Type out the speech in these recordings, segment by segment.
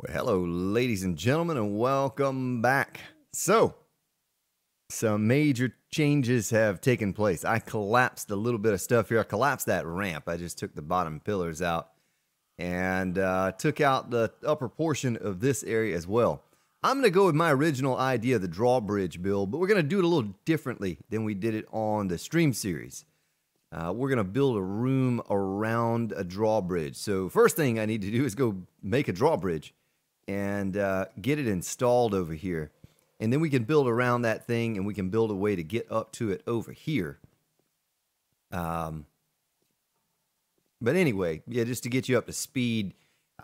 Well, hello, ladies and gentlemen, and welcome back. So, some major changes have taken place. I collapsed a little bit of stuff here. I collapsed that ramp. I just took the bottom pillars out and took out the upper portion of this area as well. I'm going to go with my original idea, the drawbridge build, but we're going to do it a little differently than we did it on the stream series. We're going to build a room around a drawbridge. So first thing I need to do is go make a drawbridge and get it installed over here. And then we can build around that thing, and we can build a way to get up to it over here. But anyway, yeah, just to get you up to speed,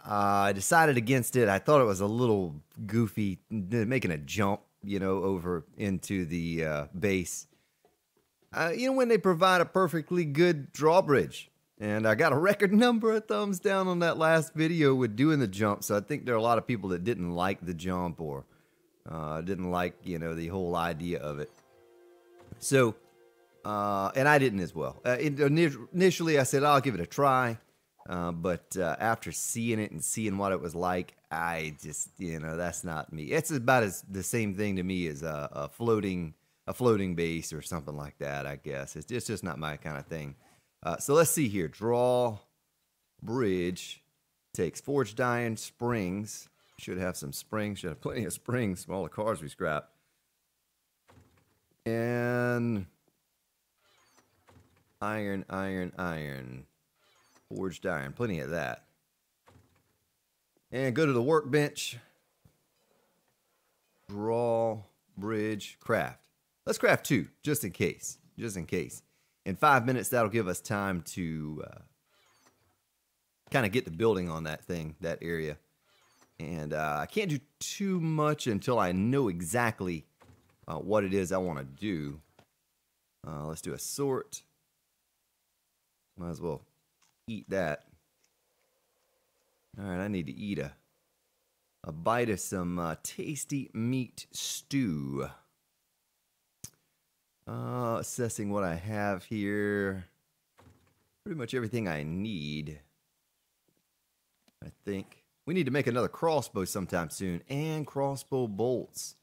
I decided against it. I thought it was a little goofy, making a jump, over into the base. When they provide a perfectly good drawbridge. And I got a record number of thumbs down on that last video with doing the jump. So I think there are a lot of people that didn't like the jump or didn't like, the whole idea of it. So, and I didn't as well. Initially, I said, I'll give it a try. But after seeing it and seeing what it was like, I just, that's not me. It's about the same thing to me as a floating base or something like that, I guess. It's just not my kind of thing. So let's see here. Draw bridge takes forged iron, springs. Should have some springs. Should have plenty of springs from all the cars we scrapped. And iron. Forged iron. Plenty of that. And go to the workbench. Draw bridge craft. Let's craft 2, just in case. In 5 minutes, that'll give us time to kind of get the building on that thing, that area. And I can't do too much until I know exactly what it is I want to do. Let's do a sort. Might as well eat that. All right, I need to eat a bite of some tasty meat stew. Assessing what I have here. Pretty much everything I need. I think. We need to make another crossbow sometime soon. And crossbow bolts.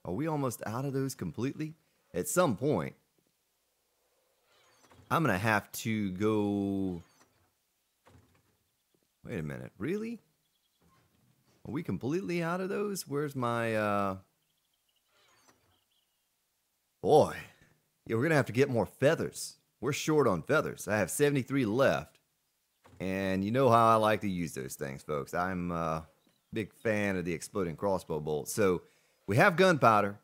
Are we almost out of those completely? At some point, I'm going to have to go... Wait a minute. Really? Are we completely out of those? Where's my... Boy. Yeah, we're going to have to get more feathers. We're short on feathers. I have 73 left. And you know how I like to use those things, folks. I'm a big fan of the exploding crossbow bolt. So we have gunpowder.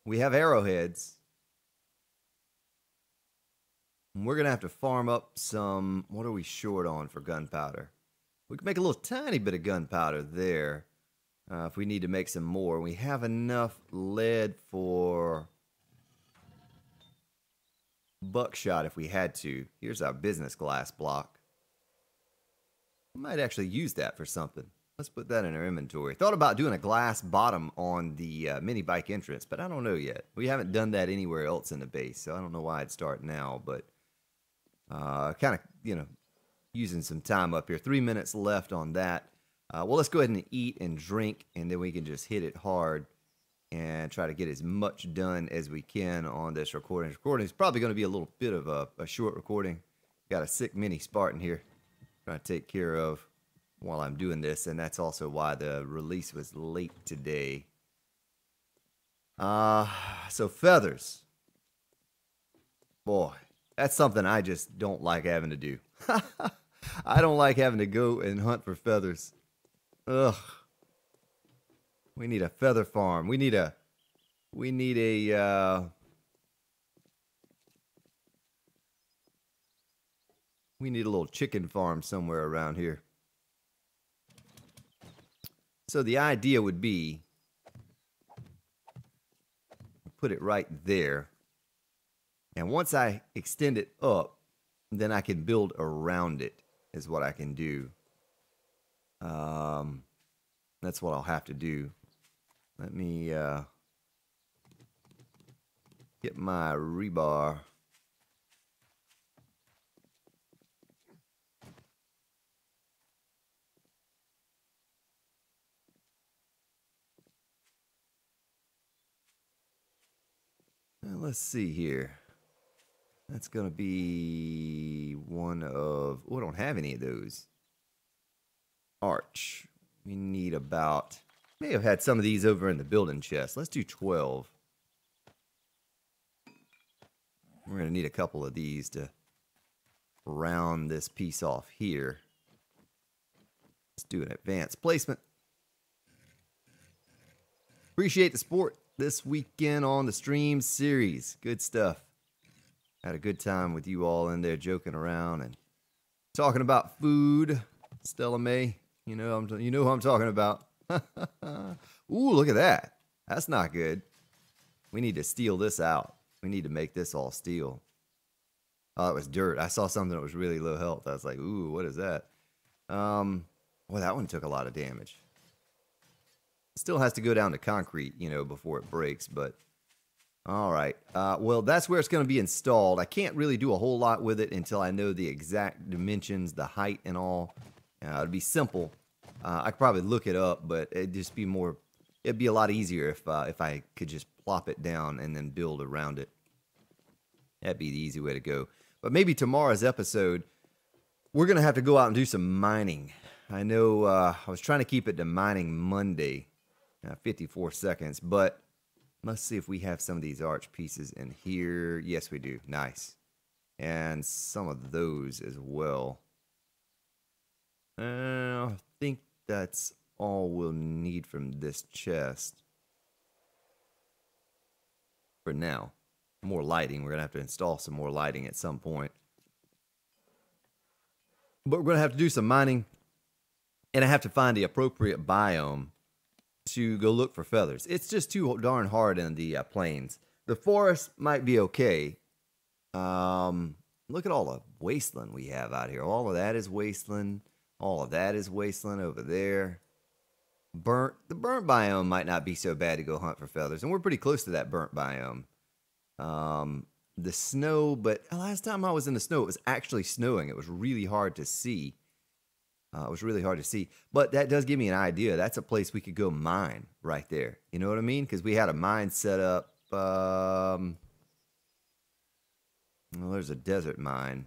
We have arrowheads. And we're going to have to farm up some... What are we short on for gunpowder? We can make a little tiny bit of gunpowder there. If we need to make some more. We have enough lead for... buckshot if we had to. Here's our business glass block. I might actually use that for something. Let's put that in our inventory. Thought about doing a glass bottom on the mini bike entrance, but I don't know yet. We haven't done that anywhere else in the base, so I don't know why I'd start now, but kind of, using some time up here. 3 minutes left on that. Well, let's go ahead and eat and drink, and then we can just hit it hard and try to get as much done as we can on this recording. This recording is probably going to be a little bit of a short recording. Got a sick mini Spartan here trying to take care of while I'm doing this, and that's also why the release was late today. So feathers. Boy, that's something I just don't like having to do. I don't like having to go and hunt for feathers. Ugh. We need a feather farm. We need a little chicken farm somewhere around here. So the idea would be put it right there. And once I extend it up, then I can build around it is what I can do. That's what I'll have to do. Let me get my rebar. let's see here. That's going to be one of... Oh, I don't have any of those. Arch. We need about... May have had some of these over in the building chest. Let's do 12. We're going to need a couple of these to round this piece off here. Let's do an advanced placement. Appreciate the support this weekend on the stream series. Good stuff. Had a good time with you all in there joking around and talking about food. Stella May, you know who I'm talking about. Ooh, look at that. That's not good. We need to steel this out. We need to make this all steel. Oh, it was dirt. I saw something that was really low health. I was like, ooh, what is that? Well, that one took a lot of damage. It still has to go down to concrete, you know, before it breaks, but all right. Well, that's where it's going to be installed. I can't really do a whole lot with it until I know the exact dimensions, the height and all. It'd be simple. I could probably look it up, but it'd just be more, it'd be a lot easier if I could just plop it down and then build around it. That'd be the easy way to go. But maybe tomorrow's episode, we're going to have to go out and do some mining. I know I was trying to keep it to mining Monday, 54 seconds, but let's see if we have some of these arch pieces in here. Yes, we do. Nice. And some of those as well. I think that's all we'll need from this chest. For now. More lighting. We're going to have to install some more lighting at some point. But we're going to have to do some mining. And I have to find the appropriate biome to go look for feathers. It's just too darn hard in the plains. The forest might be okay. Look at all the wasteland we have out here. All of that is wasteland. All of that is wasteland over there. The burnt biome might not be so bad to go hunt for feathers. And we're pretty close to that burnt biome. The snow, but last time I was in the snow, it was actually snowing. It was really hard to see. But that does give me an idea. That's a place we could go mine right there. You know what I mean? Because we had a mine set up. Well, there's a desert mine.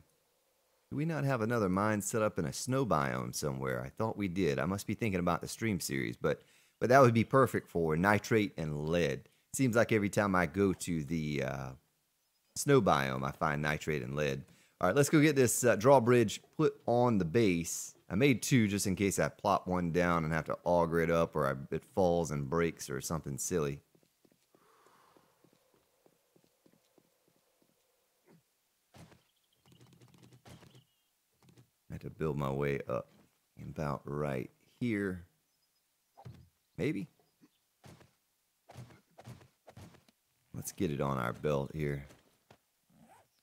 Do we not have another mine set up in a snow biome somewhere? I thought we did. I must be thinking about the stream series. But that would be perfect for nitrate and lead. Seems like every time I go to the snow biome, I find nitrate and lead. All right, let's go get this drawbridge put on the base. I made two just in case I plop one down and have to auger it up or it falls and breaks or something silly. I have to build my way up about right here. Maybe. Let's get it on our belt here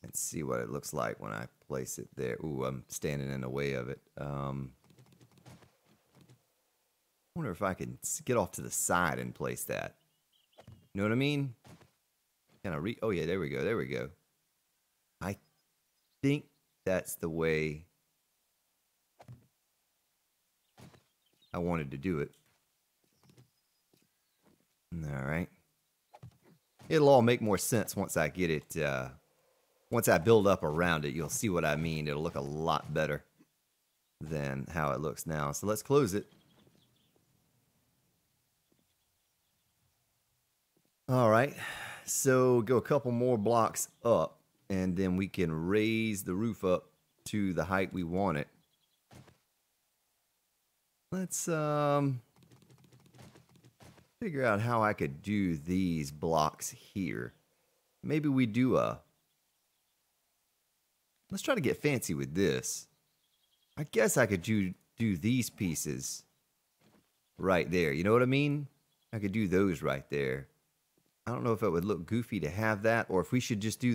and see what it looks like when I place it there. Ooh, I'm standing in the way of it. Wonder if I can get off to the side and place that. You know what I mean? Kind of oh yeah, there we go. There we go. I think that's the way I wanted to do it. All right. It'll all make more sense once I get it, once I build up around it. You'll see what I mean. It'll look a lot better than how it looks now. So let's close it. All right. So go a couple more blocks up, and then we can raise the roof up to the height we want it. Let's figure out how I could do these blocks here. Maybe we do let's try to get fancy with this. I guess I could do these pieces right there. You know what I mean? I could do those right there. I don't know if it would look goofy to have that, or if we should just do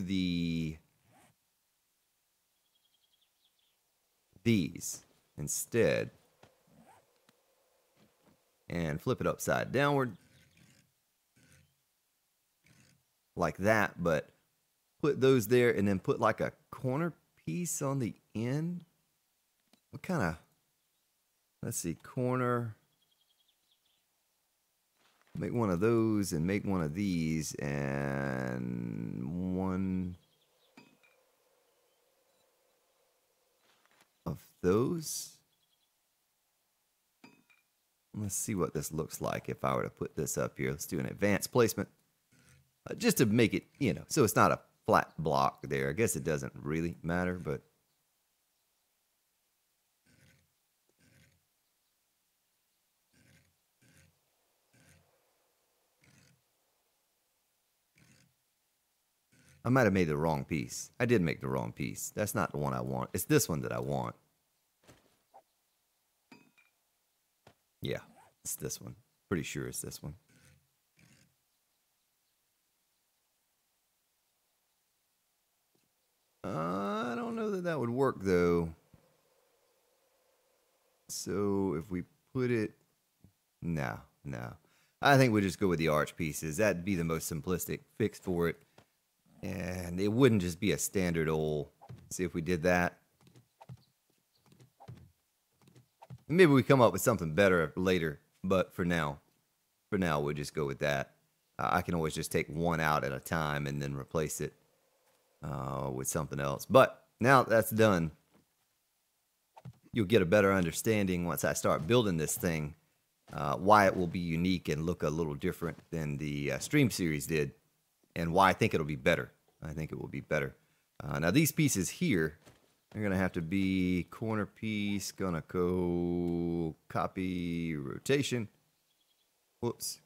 these instead. And flip it upside downward. Like that, but put those there and then put like a corner piece on the end. What kind of, let's see, corner. Make one of those and make one of these and one of those. Let's see what this looks like if I were to put this up here. Let's do an advanced placement. Just to make it, you know, so it's not a flat block there. I guess it doesn't really matter, but I might have made the wrong piece. I did make the wrong piece. That's not the one I want. It's this one that I want. Yeah, it's this one. Pretty sure it's this one. I don't know that that would work, though. So if we put it... No. I think we'll just go with the arch pieces. That'd be the most simplistic fix for it. And it wouldn't just be a standard old... See if we did that. Maybe we come up with something better later. But for now we'll just go with that. I can always just take one out at a time and then replace it with something else. But now that's done, you'll get a better understanding once I start building this thing, why it will be unique and look a little different than the Stream Series did, and why I think it'll be better. I think it will be better. Now these pieces here, they're going to have to be corner piece, gonna go copy rotation. Whoops.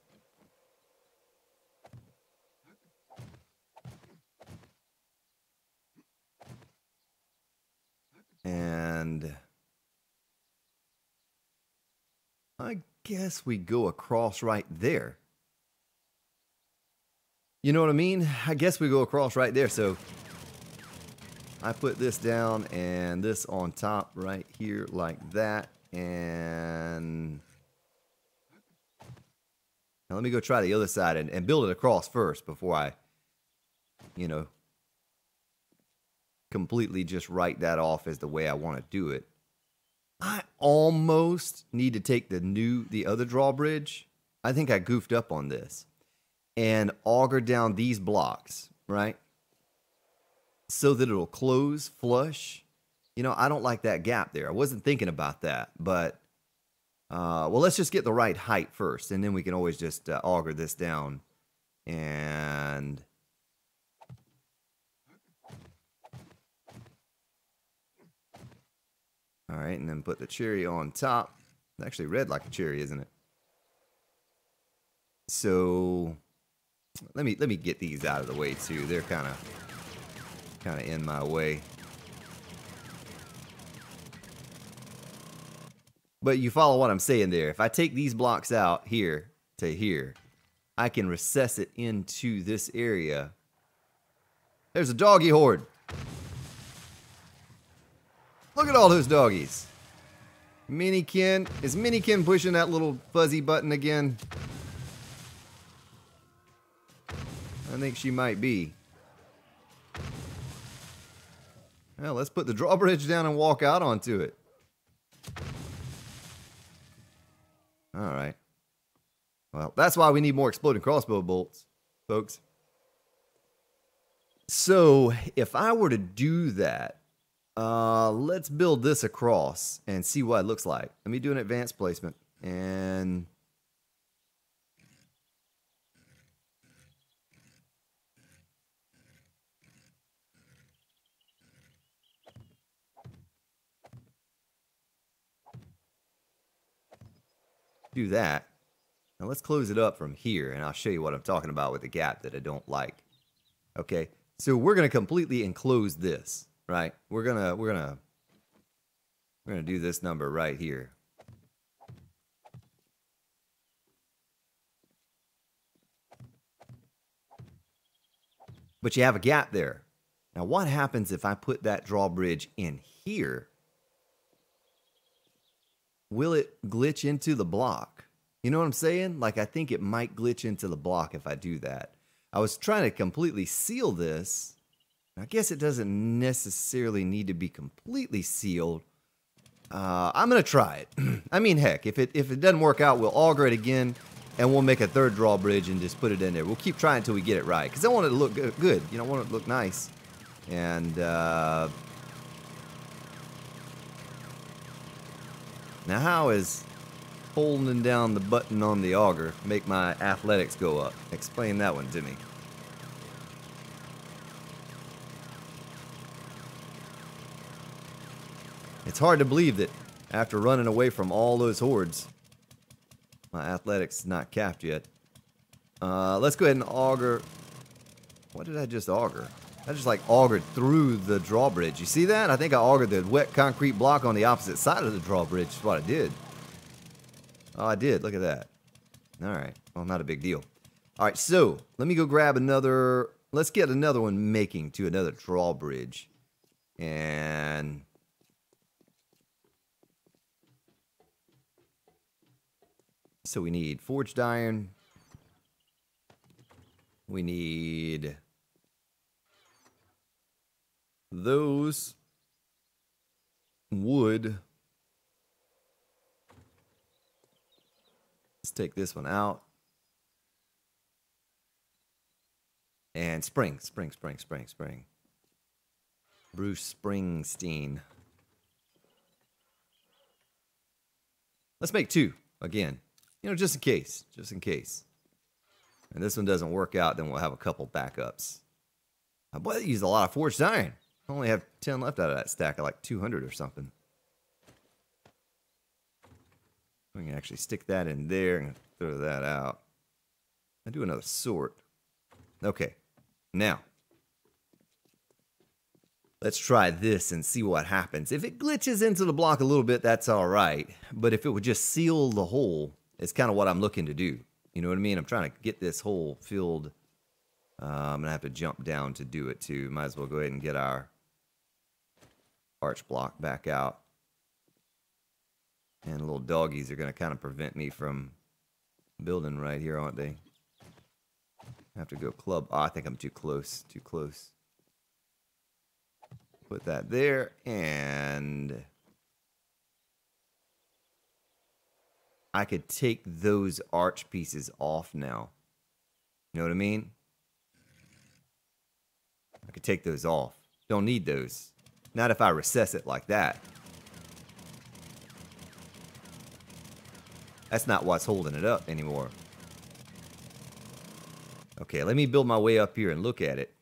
And I guess we go across right there. You know what I mean? I guess we go across right there. So I put this down and this on top right here like that. And now let me go try the other side and build it across first before I, you know, completely just write that off as the way I want to do it. I almost need to take the other drawbridge. I think I goofed up on this. And auger down these blocks, right? So that it'll close flush. You know, I don't like that gap there. I wasn't thinking about that. But, well, let's just get the right height first. And then we can always just auger this down. And... all right, and then put the cherry on top. It's actually red like a cherry, isn't it? So let me get these out of the way too. They're kind of in my way. But you follow what I'm saying there. If I take these blocks out here to here, I can recess it into this area. There's a doggy horde. Look at all those doggies. Minikin. Is Minikin pushing that little fuzzy button again? I think she might be. Well, let's put the drawbridge down and walk out onto it. Alright. Well, that's why we need more exploding crossbow bolts, folks. So, if I were to do that, let's build this across and see what it looks like. Let me do an advanced placement and do that. Now let's close it up from here and I'll show you what I'm talking about with the gap that I don't like. Okay, so we're gonna completely enclose this. Right, we're gonna do this number right here. But you have a gap there. Now what happens if I put that drawbridge in here? Will it glitch into the block? You know what I'm saying? Like I think it might glitch into the block if I do that. I was trying to completely seal this. I guess it doesn't necessarily need to be completely sealed. I'm going to try it. I mean, heck, if it doesn't work out, we'll auger it again. And we'll make a third drawbridge and just put it in there. We'll keep trying until we get it right. Because I want it to look good. You know, I want it to look nice. And now how is holding down the button on the auger make my athletics go up? Explain that one to me. It's hard to believe that after running away from all those hordes, my athletics is not capped yet. Let's go ahead and auger. What did I just auger? I just like augured through the drawbridge. You see that? I think I augured the wet concrete block on the opposite side of the drawbridge. Is what I did. Oh, I did. Look at that. All right. Well, not a big deal. All right. So let me go grab another. Let's get another one making to another drawbridge. And so we need forged iron. We need those wood. Let's take this one out. And spring. Bruce Springsteen. Let's make two again. You know, just in case. Just in case. And this one doesn't work out, then we'll have a couple backups. Boy, they used a lot of forged iron. I only have 10 left out of that stack of like 200 or something. We can actually stick that in there and throw that out. I'll do another sort. Okay. Now, let's try this and see what happens. If it glitches into the block a little bit, that's all right. But if it would just seal the hole, it's kind of what I'm looking to do. You know what I mean? I'm trying to get this hole filled. I'm going to have to jump down to do it too. Might as well go ahead and get our arch block back out. And little doggies are going to kind of prevent me from building right here, aren't they? I have to go club. Oh, I think I'm too close. Too close. Put that there, and I could take those arch pieces off now. You know what I mean? I could take those off. Don't need those. Not if I recess it like that. That's not what's holding it up anymore. Okay, let me build my way up here and look at it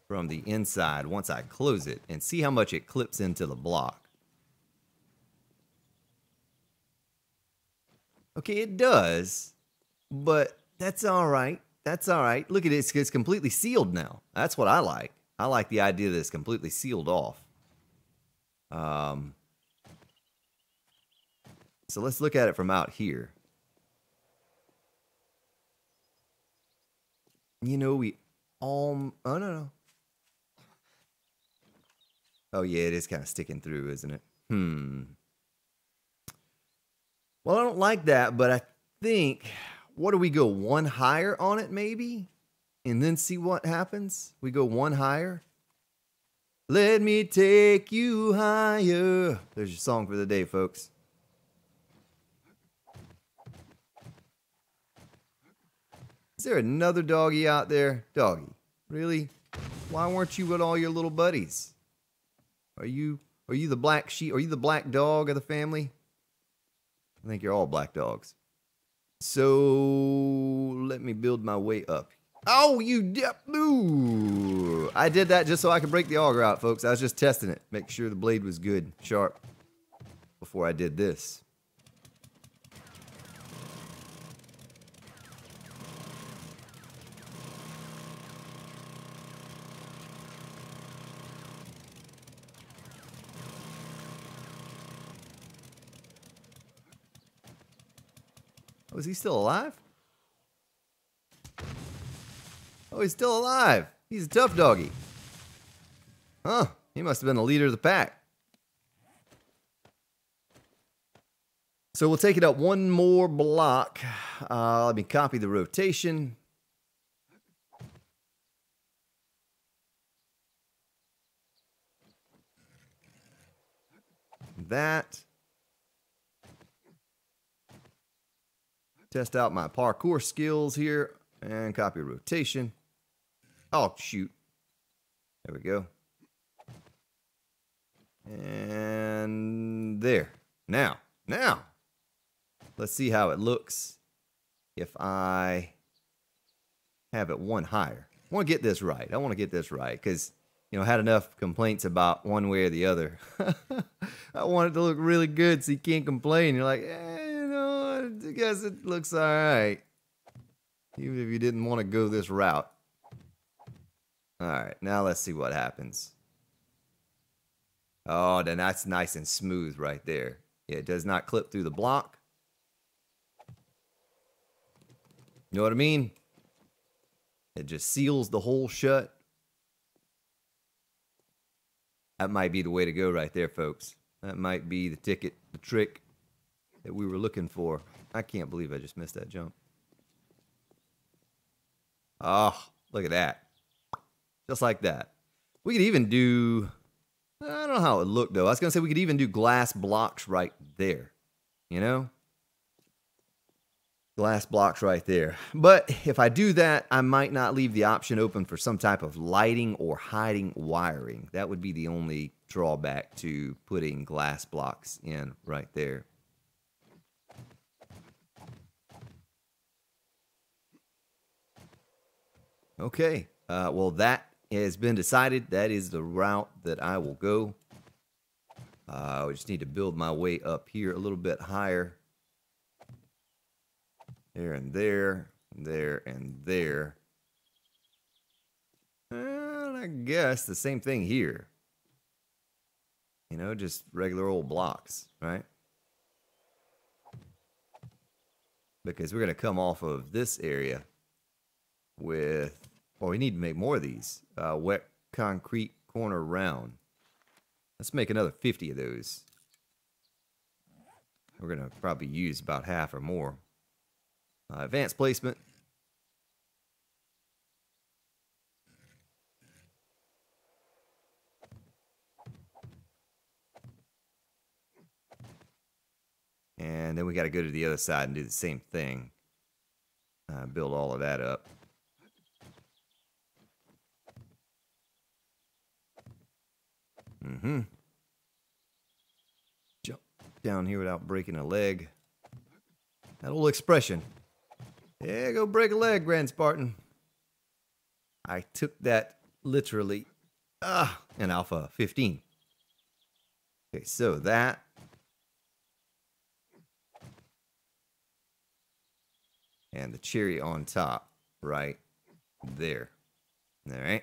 from the inside once I close it and see how much it clips into the block. Okay, it does, but that's all right. That's all right. Look at it. It's completely sealed now. That's what I like. I like the idea that it's completely sealed off. So let's look at it from out here. You know, oh, no. Oh, yeah, it is kind of sticking through, isn't it? Well, I don't like that, but I think, what do we go, one higher on it maybe? And then see what happens? We go one higher. Let me take you higher. There's your song for the day, folks. Is there another doggy out there? Doggy, really? Why weren't you with all your little buddies? Are you the black sheep? Are you the black dog of the family? I think you're all black dogs. So let me build my way up. Oh, ooh. I did that just so I could break the auger out, folks. I was just testing it, make sure the blade was good, sharp, before I did this. Oh, is he still alive? Oh, he's still alive. He's a tough doggy. Huh. He must have been the leader of the pack. So we'll take it up one more block. Let me copy the rotation. That. Test out my parkour skills here and copy rotation. Oh, shoot. There we go. And there. Now, let's see how it looks if I have it one higher. I want to get this right. I want to get this right because, you know, I had enough complaints about one way or the other. I want it to look really good so you can't complain. You're like, you know, I guess it looks all right. Even if you didn't want to go this route. All right, now let's see what happens. Oh, then that's nice and smooth right there. It does not clip through the block. You know what I mean? It just seals the hole shut. That might be the way to go right there, folks. That might be the ticket, the trick that we were looking for. I can't believe I just missed that jump. Oh, look at that. Just like that. We could even do... I don't know how it would look, though. I was going to say we could even do glass blocks right there. You know? Glass blocks right there. But if I do that, I might not leave the option open for some type of lighting or hiding wiring. That would be the only drawback to putting glass blocks in right there. Okay. Well, that has been decided. That is the route that I will go. I just need to build my way up here a little bit higher. There and there, there and there. And I guess the same thing here. You know, just regular old blocks, right? Because we're going to come off of this area with... Well, we need to make more of these. Wet concrete corner round. Let's make another 50 of those. We're going to probably use about half or more. Advanced placement. And then we got to go to the other side and do the same thing. Build all of that up. Jump down here without breaking a leg. That old expression. Yeah, go break a leg, Grand Spartan. I took that literally. In Alpha 15. Okay, so that. And the cherry on top, right there. All right.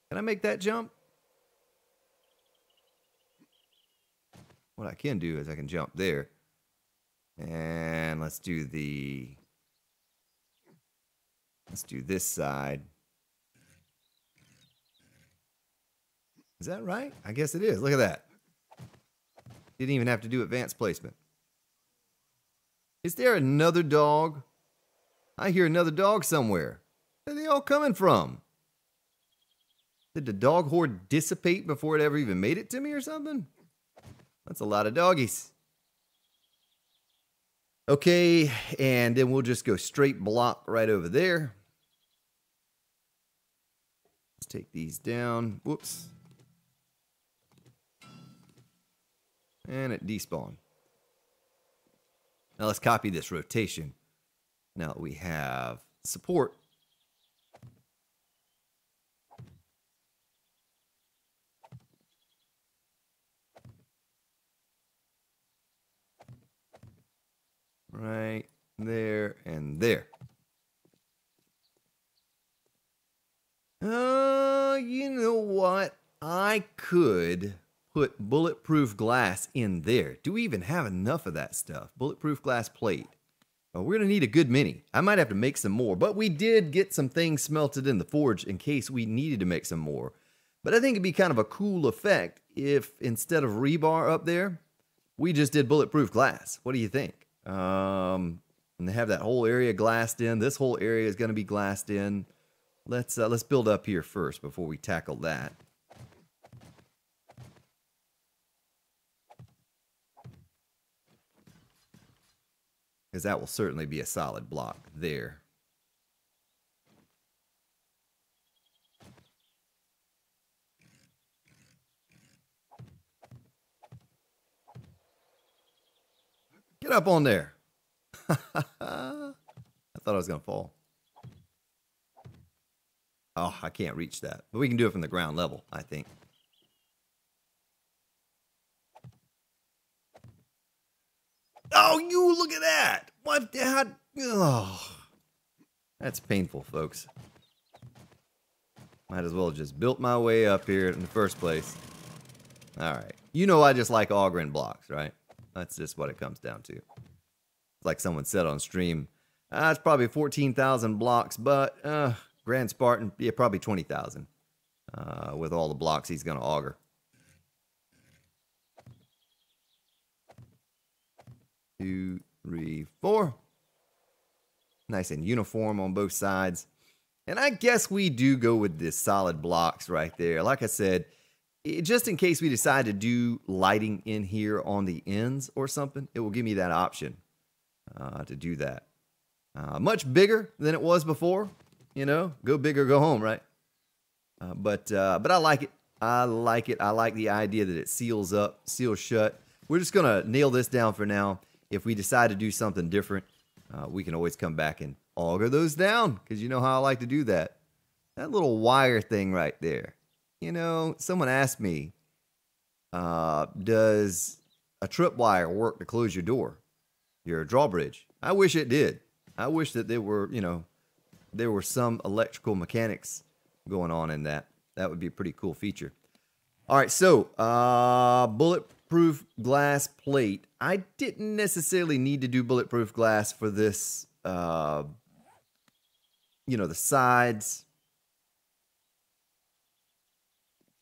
Can I make that jump? What I can do is I can jump there. And let's do this side. Is that right? I guess it is. Look at that. Didn't even have to do advanced placement. Is there another dog? I hear another dog somewhere. Where are they all coming from? Did the dog horde dissipate before it ever even made it to me or something? That's a lot of doggies. Okay, and then we'll just go straight block right over there. Let's take these down. Whoops. And it despawned. Now let's copy this rotation. Now that we have support. Right there and there. You know what? I could put bulletproof glass in there. Do we even have enough of that stuff? Bulletproof glass plate. Oh, we're going to need a good many. I might have to make some more, but we did get some things smelted in the forge in case we needed to make some more. But I think it'd be kind of a cool effect if instead of rebar up there, we just did bulletproof glass. What do you think? And they have that whole area glassed in. This whole area is going to be glassed in. Let's build up here first before we tackle that. because that will certainly be a solid block there. Get up on there. I thought I was going to fall. Oh, I can't reach that. But we can do it from the ground level, I think. Oh, you look at that. What? Oh, that's painful, folks. Might as well have just built my way up here in the first place. All right. You know I just like augering blocks, right? That's just what it comes down to. Like someone said on stream, it's probably 14,000 blocks, but Grand Spartan, yeah, probably 20,000 with all the blocks he's going to auger. 2, 3, 4. Nice and uniform on both sides. And I guess we do go with this solid blocks right there. Like I said, just in case we decide to do lighting in here on the ends or something, it will give me that option to do that. Much bigger than it was before. You know, go big or go home, right? But I like it. I like it. I like the idea that it seals up, seals shut. We're just going to nail this down for now. If we decide to do something different, we can always come back and auger those down, because you know how I like to do that. That little wire thing right there. You know, someone asked me, does a tripwire work to close your door, your drawbridge? I wish it did. I wish that there were, you know, there were some electrical mechanics going on in that. That would be a pretty cool feature. All right, so bulletproof glass plate. I didn't necessarily need to do bulletproof glass for this, you know, the sides.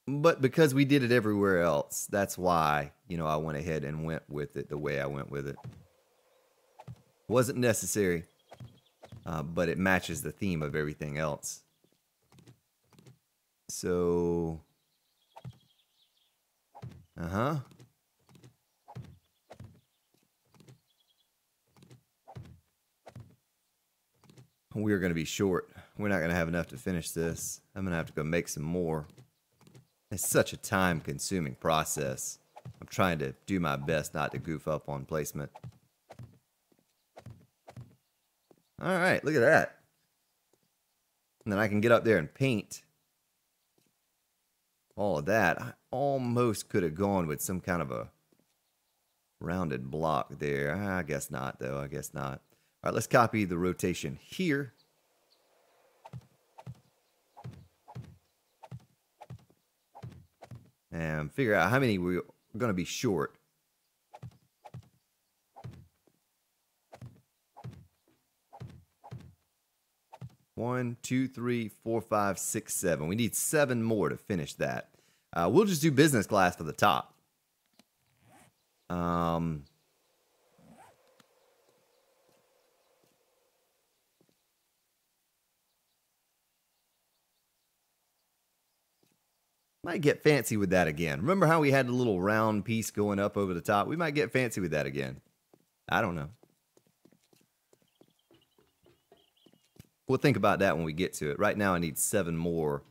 But because we did it everywhere else, that's why, you know, I went ahead and went with it the way I went with it. Wasn't necessary, but it matches the theme of everything else. So, we're going to be short. We're not going to have enough to finish this. I'm going to have to go make some more. It's such a time-consuming process. I'm trying to do my best not to goof up on placement. All right, look at that. And then I can get up there and paint all of that. I almost could have gone with some kind of a rounded block there. I guess not, though. I guess not. All right, let's copy the rotation here. And figure out how many we're going to be short. One, two, three, four, five, six, 7. We need 7 more to finish that. We'll just do business class for the top. Might get fancy with that again. Remember how we had the little round piece going up over the top? We might get fancy with that again. I don't know. We'll think about that when we get to it. Right now I need 7 more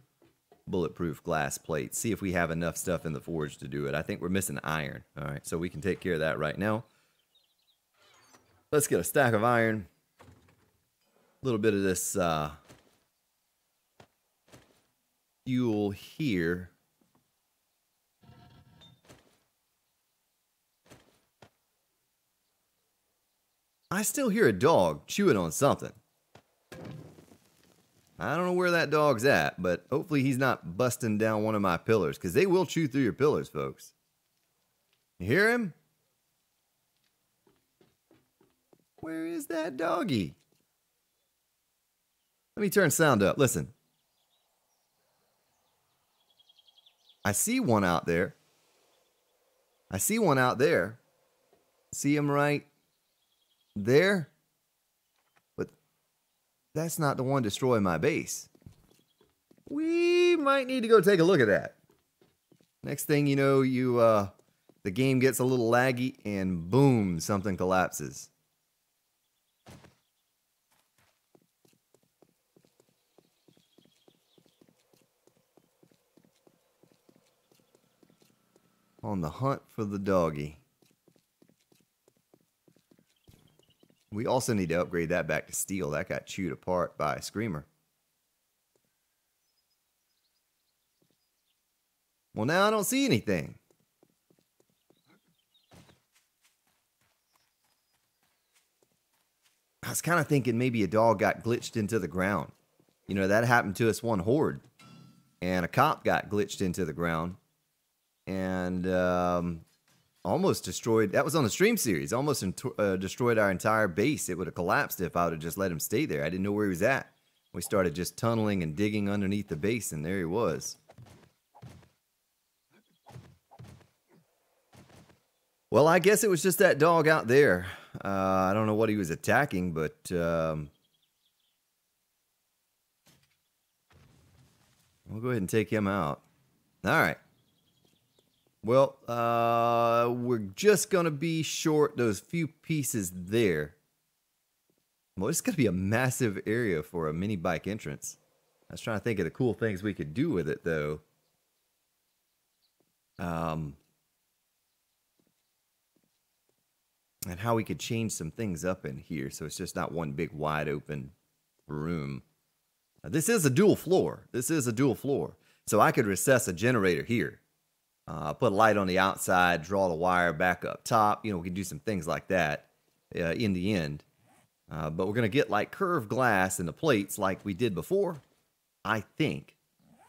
bulletproof glass plates. See if we have enough stuff in the forge to do it. I think we're missing iron. All right, so we can take care of that right now. Let's get a stack of iron. A little bit of this fuel here. I still hear a dog chewing on something. I don't know where that dog's at, but hopefully he's not busting down one of my pillars, because they will chew through your pillars, folks. You hear him? Where is that doggy? Let me turn sound up. Listen. I see one out there. I see one out there. See him right there? But that's not the one destroying my base. We might need to go take a look at that. Next thing you know, the game gets a little laggy and boom, something collapses. On the hunt for the doggy. We also need to upgrade that back to steel. That got chewed apart by a screamer. Well, now I don't see anything. I was kind of thinking maybe a dog got glitched into the ground. You know, that happened to us one horde. And a cop got glitched into the ground. And almost destroyed. That was on the stream series. Almost destroyed our entire base. It would have collapsed if I would have just let him stay there. I didn't know where he was at. We started just tunneling and digging underneath the base, and there he was. Well, I guess it was just that dog out there. I don't know what he was attacking, but we'll go ahead and take him out. All right. Well, we're just going to be short those few pieces there. Well, it's going to be a massive area for a mini bike entrance. I was trying to think of the cool things we could do with it, though. And how we could change some things up in here so it's just not one big wide open room. This is a dual floor. This is a dual floor. So I could recess a generator here. Put a light on the outside, draw the wire back up top. You know, we can do some things like that in the end. But we're going to get like curved glass in the plates like we did before. I think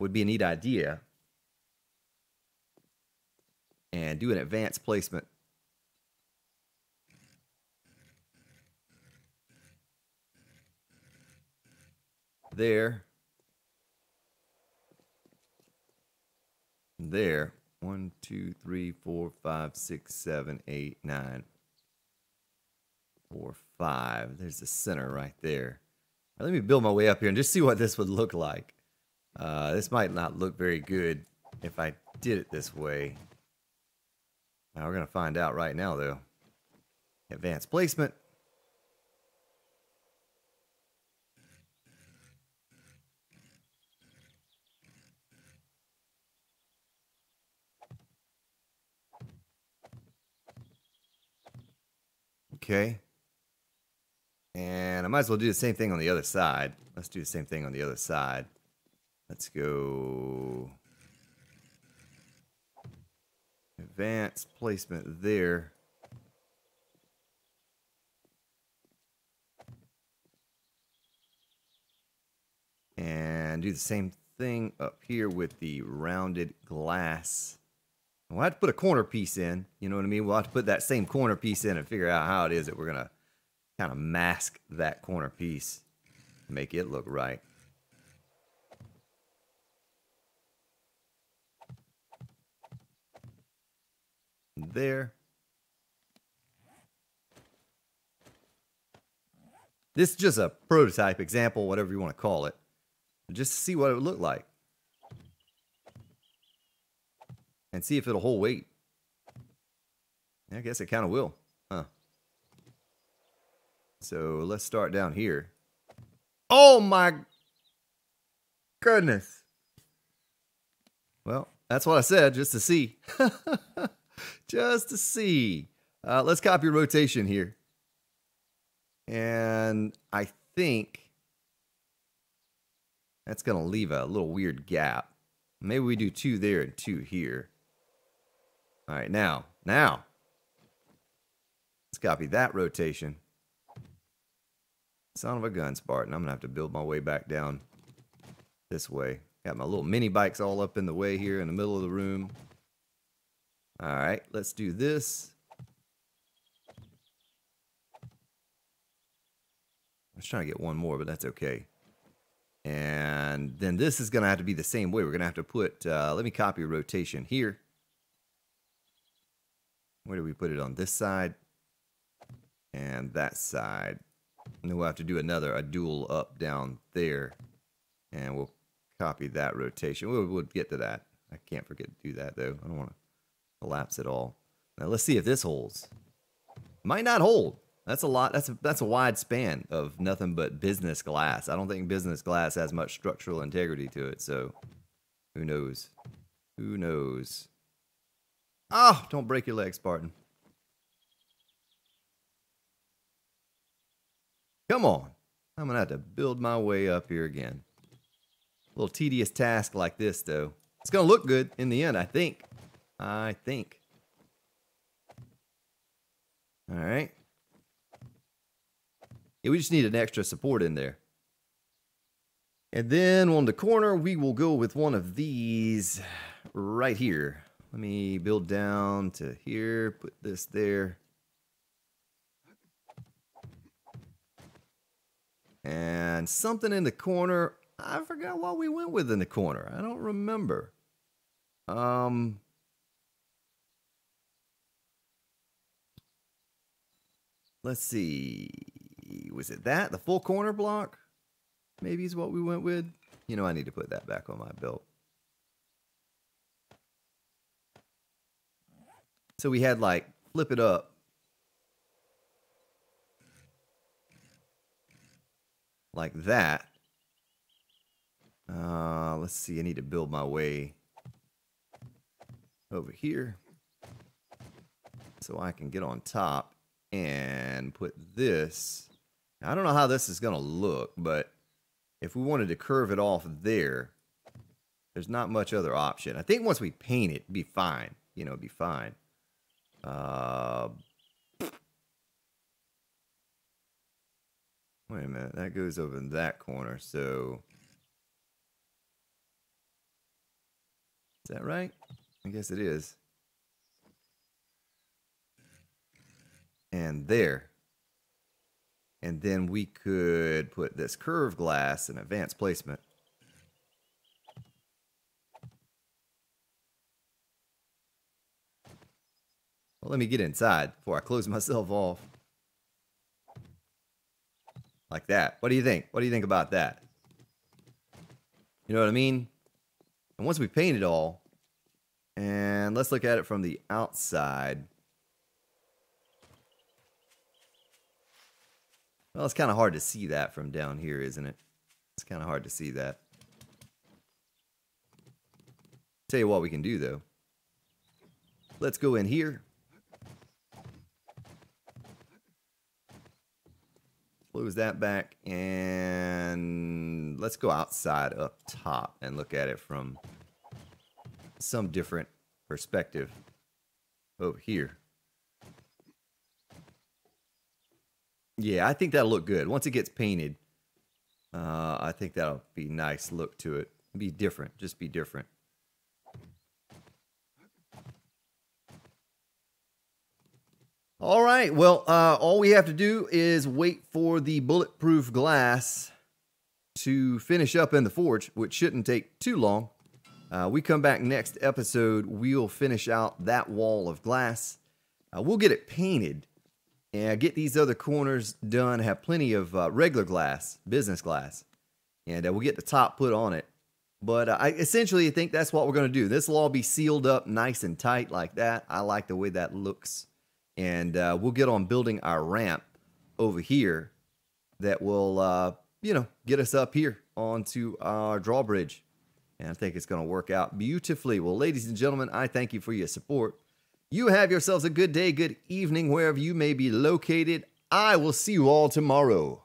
would be a neat idea. And do an advanced placement. There. There. 1, 2, 3, 4, 5, 6, 7, 8, 9. 4, 5. There's the center right there. Now, let me build my way up here and just see what this would look like. This might not look very good if I did it this way. Now we're going to find out right now, though. Advanced placement. Okay. And I might as well do the same thing on the other side. Let's do the same thing on the other side. Let's go. Advanced placement there. And do the same thing up here with the rounded glass. We'll have to put a corner piece in, you know what I mean? We'll have to put that same corner piece in and figure out how it is that we're going to kind of mask that corner piece to make it look right. There. This is just a prototype example, whatever you want to call it. Just to see what it would look like. And see if it'll hold weight. I guess it kind of will. Huh. So let's start down here. Oh my goodness. Well, that's what I said, just to see. Just to see. Let's copy rotation here. And I think that's going to leave a little weird gap. Maybe we do 2 there and 2 here. All right, now, let's copy that rotation. Son of a gun, Spartan. I'm going to have to build my way back down this way. Got my little mini bikes all up in the way here in the middle of the room. All right, let's do this. I was trying to get one more, but that's okay. And then this is going to have to be the same way. We're going to have to put, let me copy rotation here. Where do we put it on this side? And that side. And then we'll have to do a dual up down there. And we'll copy that rotation. We'll get to that. I can't forget to do that, though. I don't want to collapse it all. Now, let's see if this holds. Might not hold. That's a lot. That's a wide span of nothing but business glass. I don't think business glass has much structural integrity to it, so who knows? Who knows? Oh, don't break your leg, Spartan. Come on. I'm going to have to build my way up here again. A little tedious task like this, though. It's going to look good in the end, I think. All right. Yeah, we just need an extra support in there. And then on the corner, we will go with one of these right here. Let me build down to here, put this there. And something in the corner. I forgot what we went with in the corner. I don't remember. Let's see. Was it that? The full corner block? Maybe is what we went with. You know, I need to put that back on my belt. So we had like flip it up. Like that. Let's see. I need to build my way over here so I can get on top and put this. Now, I don't know how this is going to look, but if we wanted to curve it off there, there's not much other option. I think once we paint it, it'd be fine. You know, it'd be fine. Wait a minute. That goes over in that corner, so... Is that right? I guess it is. And there. And then we could put this curved glass in advanced placement. Well, let me get inside before I close myself off. Like that. What do you think? What do you think about that? You know what I mean? And once we paint it all, and let's look at it from the outside. Well, it's kind of hard to see that from down here, isn't it? It's kind of hard to see that. Tell you what we can do, though. Let's go in here. Close that back, and let's go outside up top and look at it from some different perspective over here. Yeah, I think that'll look good. Once it gets painted, I think that'll be a nice look to it. Be different, just be different. All right, well, all we have to do is wait for the bulletproof glass to finish up in the forge, which shouldn't take too long. We come back next episode, we'll finish out that wall of glass. We'll get it painted and get these other corners done, have plenty of regular glass, business glass, and we'll get the top put on it. But I essentially think that's what we're going to do. This will all be sealed up nice and tight like that. I like the way that looks. And we'll get on building our ramp over here that will, you know, get us up here onto our drawbridge. And I think it's going to work out beautifully. Well, ladies and gentlemen, I thank you for your support. You have yourselves a good day, good evening, wherever you may be located. I will see you all tomorrow.